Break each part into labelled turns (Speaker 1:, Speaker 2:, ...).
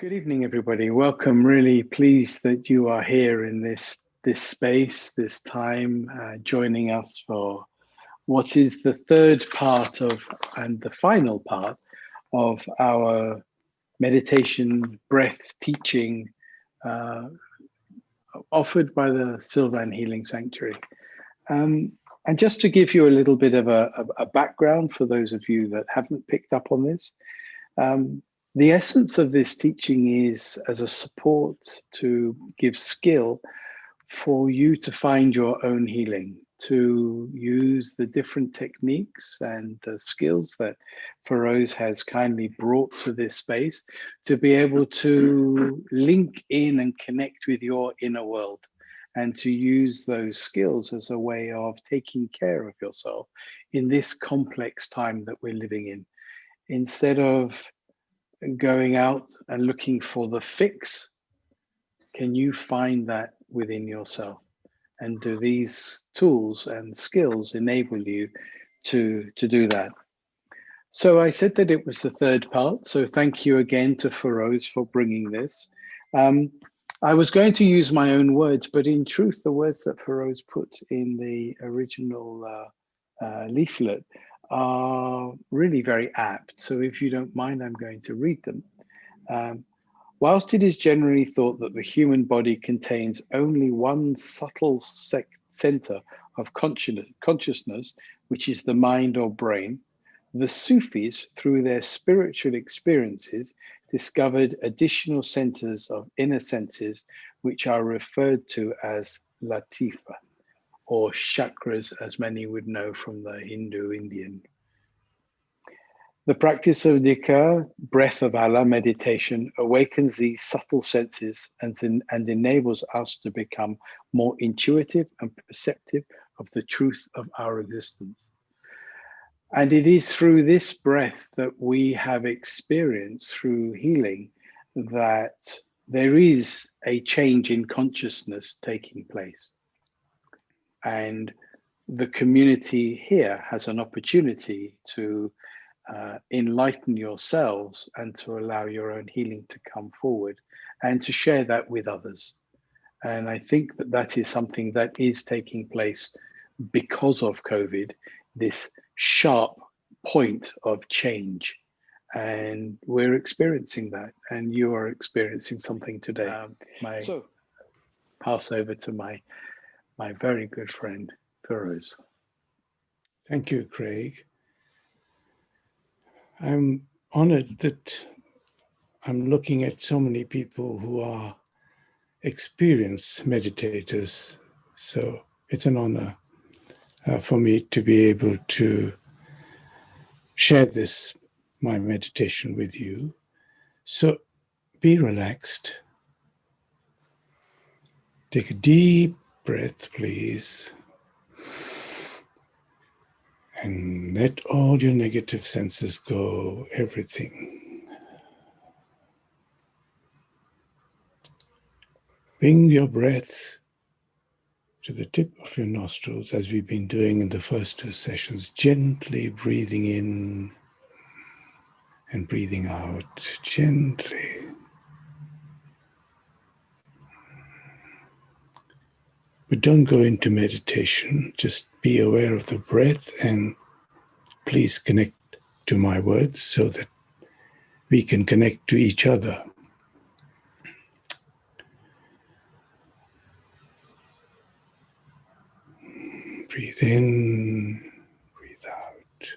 Speaker 1: Good evening, everybody. Welcome. Really pleased that you are here in this space, this time, joining us for what is the third part of and the final part of our meditation breath teaching uh, offered by the Sylvan Healing Sanctuary. And just to give you a little bit of a background for those of you that haven't picked up on this, the essence of this teaching is as a support to give skill for you to find your own healing, to use the different techniques and the skills that Feroze has kindly brought to this space to be able to link in and connect with your inner world, and to use those skills as a way of taking care of yourself in this complex time that we're living in. Instead of going out and looking for the fix, can you find that within yourself? And do these tools and skills enable you to do that? So I said that it was the third part. So thank you again to Feroze for bringing this. I was going to use my own words, but in truth, the words that Feroze put in the original leaflet are really very apt. So if you don't mind, I'm going to read them. Whilst it is generally thought that the human body contains only one subtle center of consciousness, which is the mind or brain, the Sufis, through their spiritual experiences, discovered additional centers of inner senses, which are referred to as Latifa, or chakras, as many would know from the Hindu-Indian. The practice of Dhikr, breath of Allah meditation, awakens these subtle senses and enables us to become more intuitive and perceptive of the truth of our existence. And it is through this breath that we have experienced through healing that there is a change in consciousness taking place. And the community here has an opportunity to enlighten yourselves and to allow your own healing to come forward and to share that with others. And I think that that is something that is taking place because of COVID, this sharp point of change. And we're experiencing that, and you are experiencing something today. So pass over to my very good friend, Feroze.
Speaker 2: Thank you, Craig. I'm honored that I'm looking at so many people who are experienced meditators. So it's an honor for me to be able to share this, my meditation, with you. So be relaxed. Take a deep breath, please. And let all your negative senses go, everything. Bring your breath to the tip of your nostrils, as we've been doing in the first two sessions, gently breathing in and breathing out, gently. But don't go into meditation, just be aware of the breath and please connect to my words so that we can connect to each other. Breathe in, breathe out.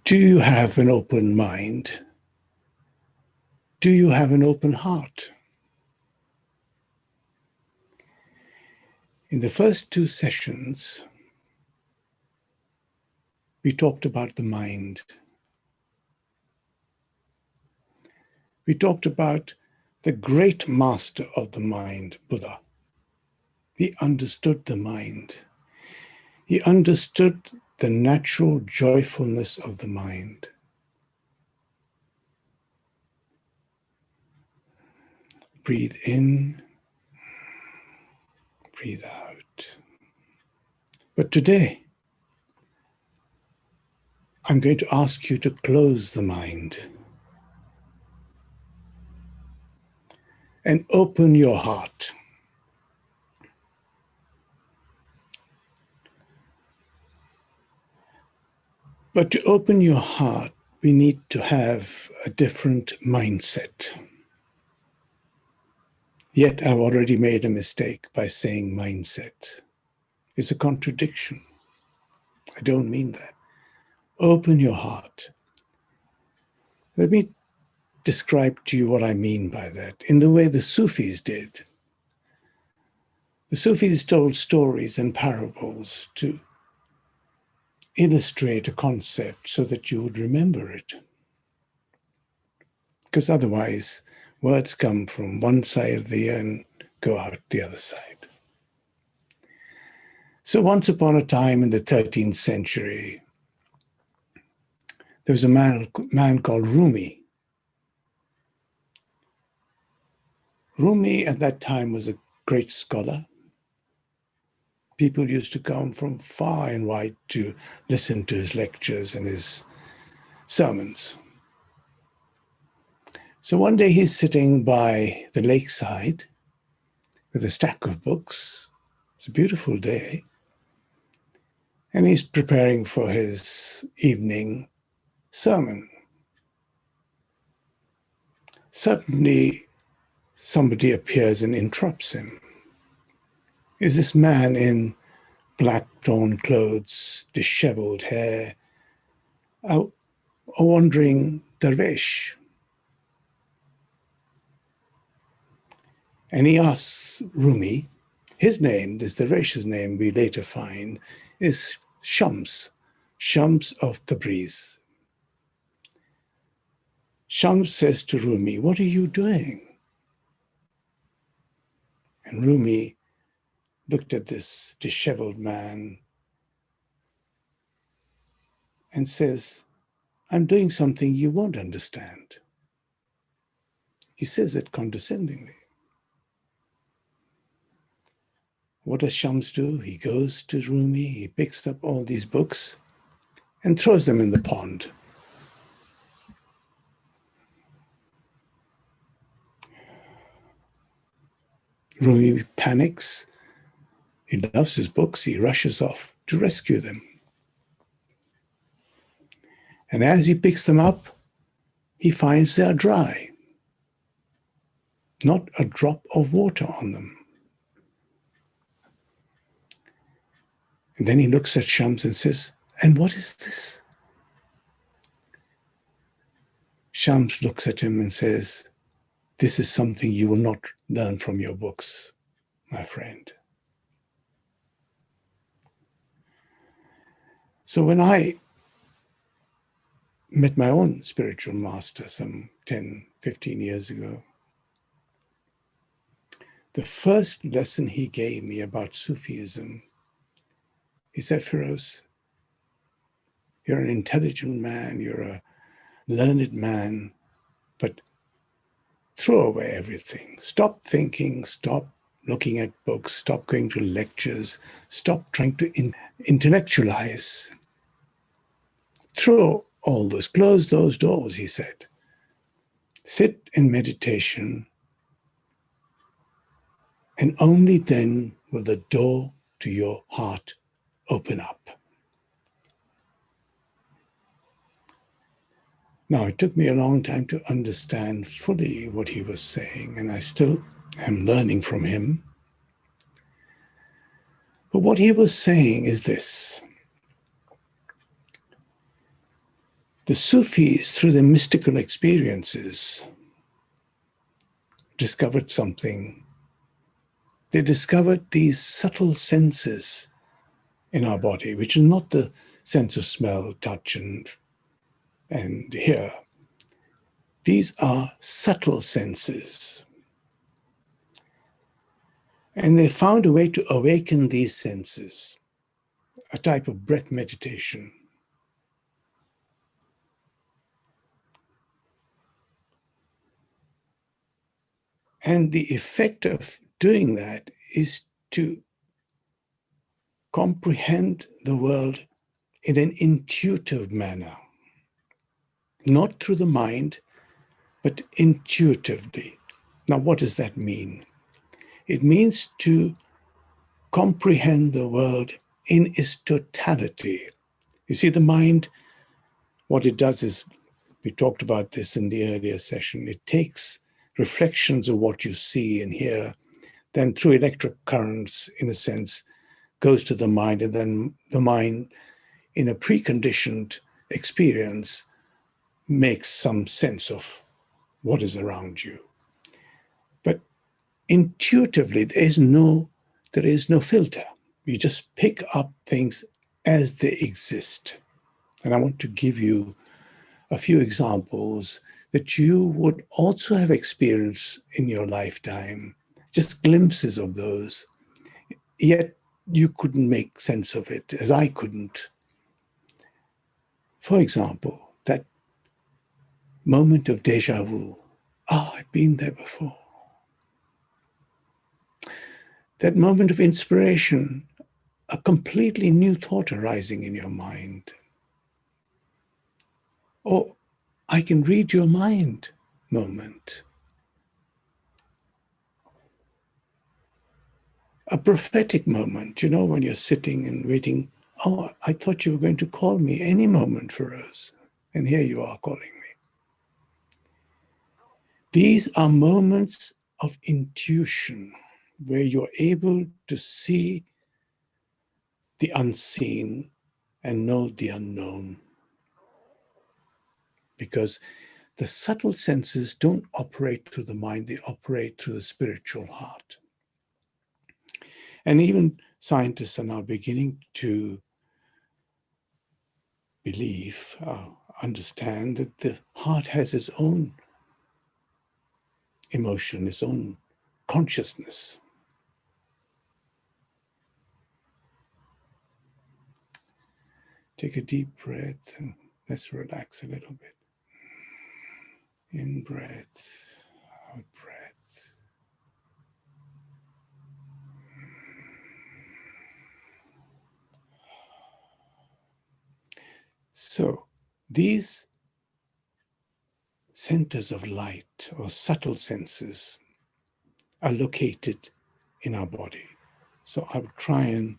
Speaker 2: Do you have an open mind? Do you have an open heart? In the first two sessions, we talked about the mind. We talked about the great master of the mind, Buddha. He understood the mind. He understood the natural joyfulness of the mind. Breathe in, breathe out. But today, I'm going to ask you to close the mind and open your heart. But to open your heart, we need to have a different mindset. Yet I've already made a mistake by saying mindset. It's a contradiction. I don't mean that. Open your heart. Let me describe to you what I mean by that in the way the Sufis did. The Sufis told stories and parables to illustrate a concept so that you would remember it. Because otherwise, words come from one side of the ear and go out the other side. So once upon a time in the 13th century, there was a man called Rumi. Rumi at that time was a great scholar. People used to come from far and wide to listen to his lectures and his sermons. So one day he's sitting by the lakeside with a stack of books. It's a beautiful day. And he's preparing for his evening sermon. Suddenly, somebody appears and interrupts him. Is this man in black torn clothes, disheveled hair, a wandering dervish. And he asks Rumi, his name, this dervish's name we later find, is Shams of Tabriz. Shams says to Rumi, what are you doing? And Rumi looked at this disheveled man and says, I'm doing something you won't understand. He says it condescendingly. What does Shams do? He goes to Rumi, he picks up all these books and throws them in the pond. Rumi panics. He loves his books. He rushes off to rescue them. And as he picks them up, he finds they are dry. Not a drop of water on them. And then he looks at Shams and says, and what is this? Shams looks at him and says, this is something you will not learn from your books, my friend. So when I met my own spiritual master some 10, 15 years ago, the first lesson he gave me about Sufism, he said, Feroze, you're an intelligent man, you're a learned man, but throw away everything. Stop thinking, stop looking at books, stop going to lectures, stop trying to intellectualize. Throw all those, close those doors, he said. Sit in meditation, and only then will the door to your heart open up. Now, it took me a long time to understand fully what he was saying, and I still am learning from him. But what he was saying is this. The Sufis, through their mystical experiences, discovered something. They discovered these subtle senses in our body, which is not the sense of smell, touch, and hear. These are subtle senses. And they found a way to awaken these senses, a type of breath meditation. And the effect of doing that is to comprehend the world in an intuitive manner, not through the mind, but intuitively. Now, what does that mean? It means to comprehend the world in its totality. You see, the mind, what it does is, we talked about this in the earlier session, it takes reflections of what you see and hear, then through electric currents, in a sense, goes to the mind, and then the mind, in a preconditioned experience, makes some sense of what is around you. But intuitively, there is no filter. You just pick up things as they exist. And I want to give you a few examples that you would also have experienced in your lifetime, just glimpses of those, yet you couldn't make sense of it, as I couldn't. For example, that moment of deja vu. Oh, I've been there before. That moment of inspiration, a completely new thought arising in your mind. Or I can read your mind moment. A prophetic moment, you know, when you're sitting and waiting. Oh, I thought you were going to call me any moment, Feroze. And here you are calling me. These are moments of intuition where you're able to see the unseen and know the unknown. Because the subtle senses don't operate through the mind, they operate through the spiritual heart. And even scientists are now beginning to believe, understand that the heart has its own emotion, its own consciousness. Take a deep breath and let's relax a little bit. In breath, out breath. So these centers of light or subtle senses are located in our body. So I will try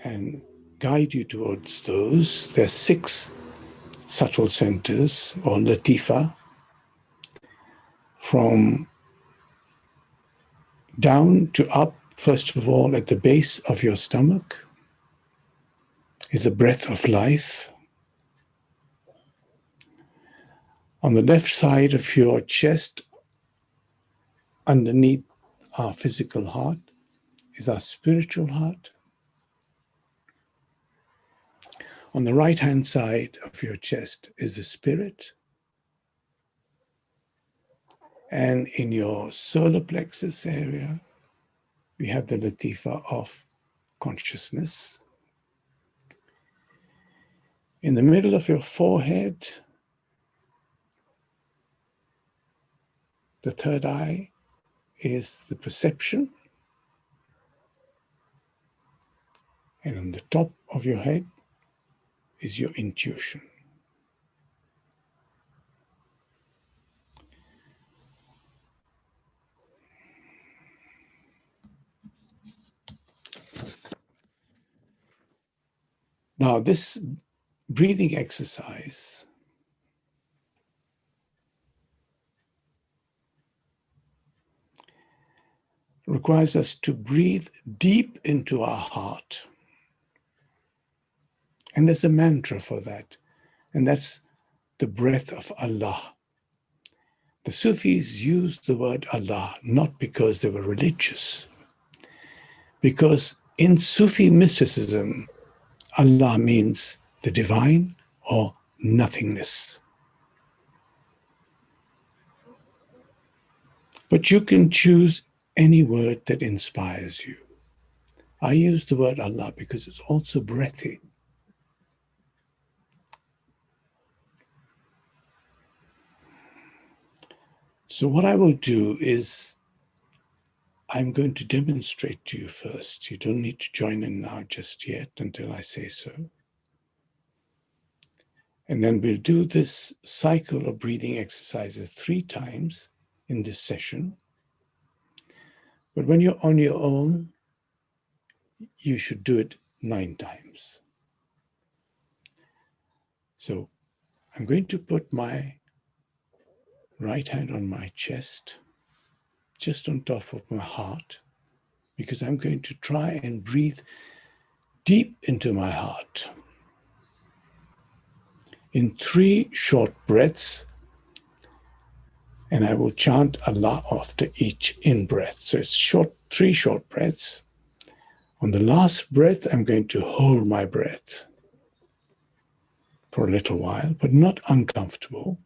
Speaker 2: and guide you towards those. There are 6 subtle centers, or Latifa, from down to up. First of all, at the base of your stomach is a breath of life. On the left side of your chest, underneath our physical heart, is our spiritual heart. On the right-hand side of your chest is the spirit. And in your solar plexus area, we have the Latifa of consciousness. In the middle of your forehead, the third eye is the perception. And on the top of your head is your intuition. Now, this breathing exercise requires us to breathe deep into our heart. And there's a mantra for that, and that's the breath of Allah. The Sufis used the word Allah not because they were religious, because in Sufi mysticism, Allah means the divine or nothingness. But you can choose any word that inspires you. I use the word Allah because it's also breathy. So what I will do is I'm going to demonstrate to you first. You don't need to join in now just yet until I say so. And then we'll do this cycle of breathing exercises 3 times in this session. But when you're on your own, you should do it 9 times. So I'm going to put my right hand on my chest, just on top of my heart, because I'm going to try and breathe deep into my heart. In 3 short breaths, and I will chant Allah after each in-breath. So it's 3 short breaths. On the last breath, I'm going to hold my breath for a little while, but not uncomfortable.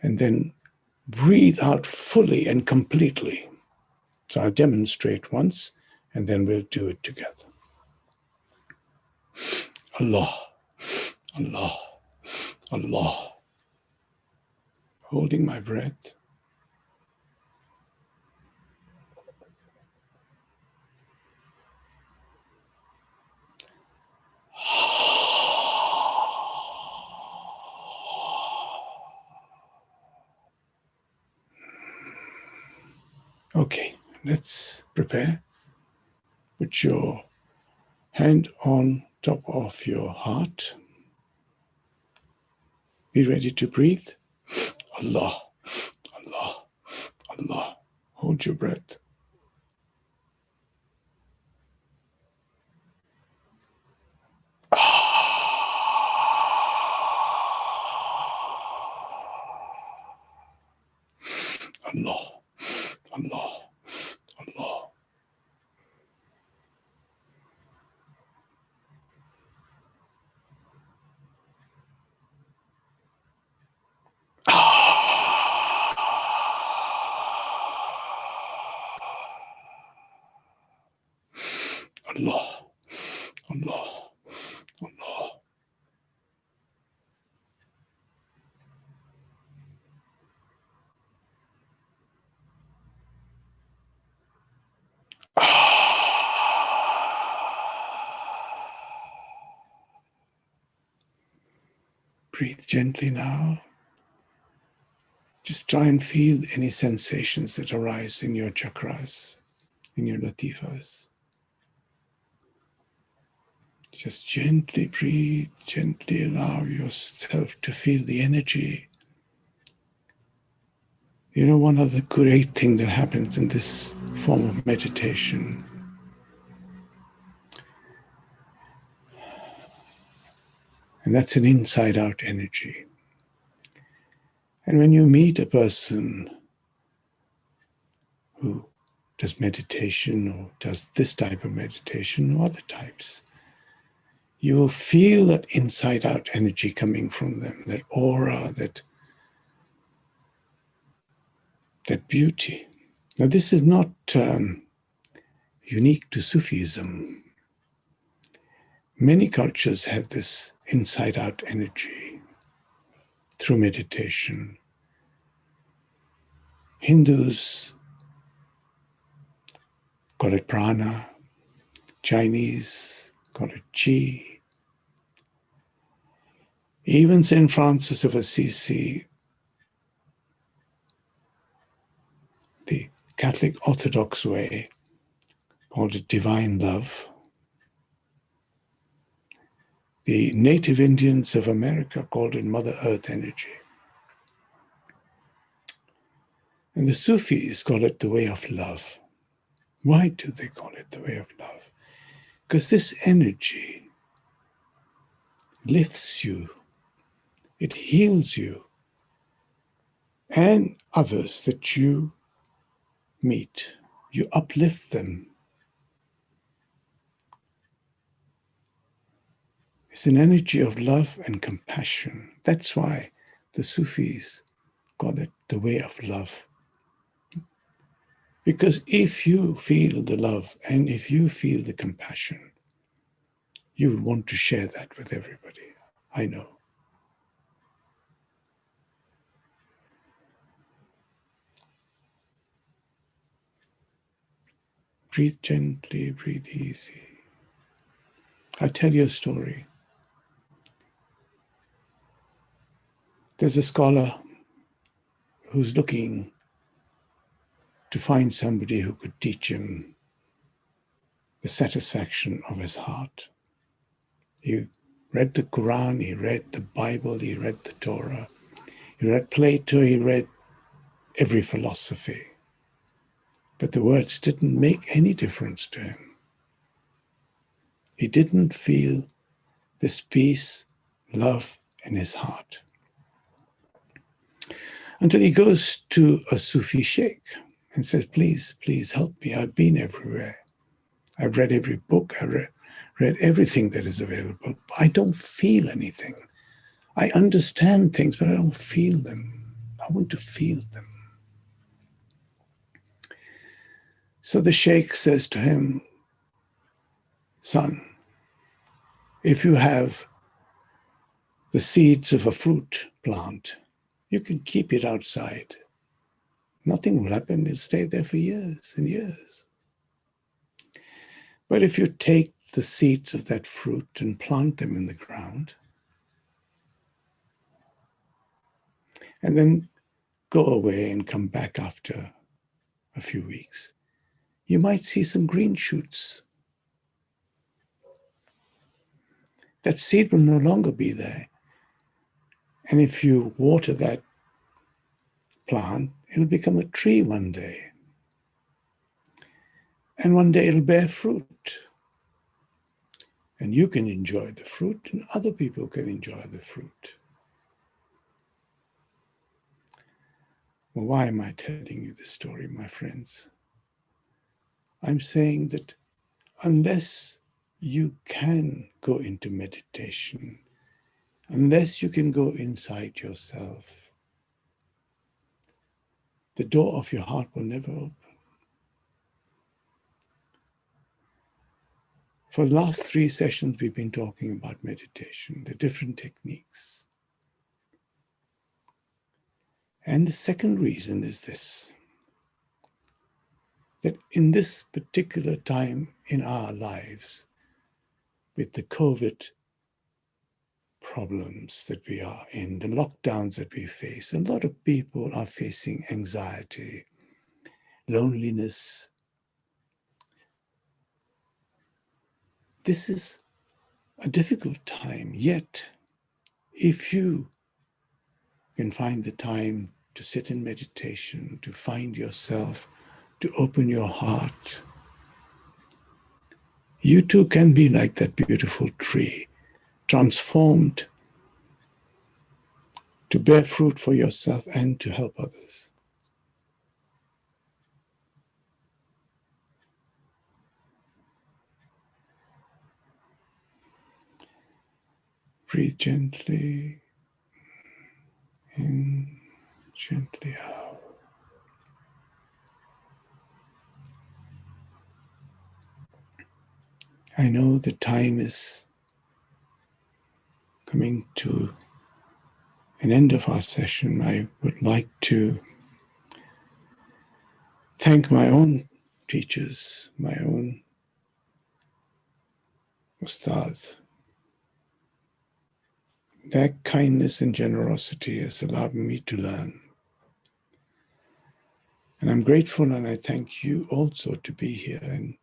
Speaker 2: And then breathe out fully and completely. So I'll demonstrate once, and then we'll do it together. Allah, Allah, Allah. Holding my breath. Okay, let's prepare. Put your hand on top of your heart. Be ready to breathe. Allah, Allah, Allah. Hold your breath. Allah, Allah, Allah. Allah, Allah, Allah. Breathe gently now. Just try and feel any sensations that arise in your chakras, in your latifas. Just gently breathe, gently allow yourself to feel the energy. You know, one of the great things that happens in this form of meditation and that's an inside-out energy. And when you meet a person who does meditation or does this type of meditation or other types, you will feel that inside-out energy coming from them, that aura, that beauty. Now, this is not unique to Sufism. Many cultures have this inside-out energy through meditation. Hindus call it prana, Chinese call it chi. Even St. Francis of Assisi, the Catholic Orthodox way, called it divine love. The native Indians of America called it Mother Earth energy. And the Sufis call it the way of love. Why do they call it the way of love? Because this energy lifts you, it heals you and others that you meet. You uplift them. It's an energy of love and compassion. That's why the Sufis call it the way of love. Because if you feel the love and if you feel the compassion, you will want to share that with everybody. I know. Breathe gently, breathe easy. I'll tell you a story. There's a scholar who's looking to find somebody who could teach him the satisfaction of his heart. He read the Quran, he read the Bible, he read the Torah, he read Plato, he read every philosophy. But the words didn't make any difference to him. He didn't feel this peace, love in his heart. Until he goes to a Sufi sheikh and says, please, please help me. I've been everywhere. I've read every book. I've read everything that is available. I don't feel anything. I understand things, but I don't feel them. I want to feel them. So the sheikh says to him, son, if you have the seeds of a fruit plant, you can keep it outside. Nothing will happen. It'll stay there for years and years. But if you take the seeds of that fruit and plant them in the ground, and then go away and come back after a few weeks, you might see some green shoots. That seed will no longer be there. And if you water that plant, it'll become a tree one day. And one day it'll bear fruit. And you can enjoy the fruit, and other people can enjoy the fruit. Well, why am I telling you this story, my friends? I'm saying that unless you can go into meditation, unless you can go inside yourself, the door of your heart will never open. For the last 3 sessions, we've been talking about meditation, the different techniques. And the second reason is this, that in this particular time in our lives, with the COVID problems that we are in, the lockdowns that we face, a lot of people are facing anxiety, loneliness. This is a difficult time, yet if you can find the time to sit in meditation, to find yourself, to open your heart, you too can be like that beautiful tree, transformed to bear fruit for yourself and to help others. Breathe gently in, gently out. I know the time is coming to an end of our session. I would like to thank my own teachers, my own ustads. Their kindness and generosity has allowed me to learn. And I'm grateful, and I thank you also to be here and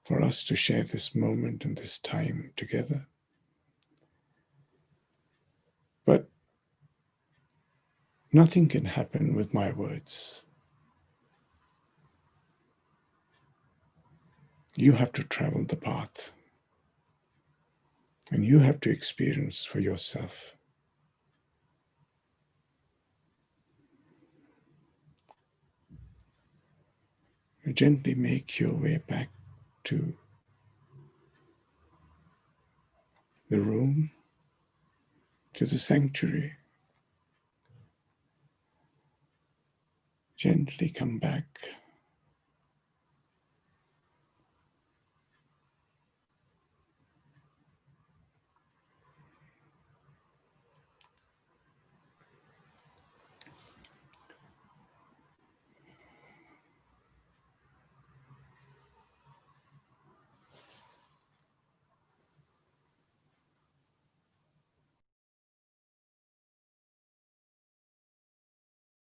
Speaker 2: for us to share this moment and this time together. But nothing can happen with my words. You have to travel the path, and you have to experience for yourself. You gently make your way back to the room, to the sanctuary. Gently come back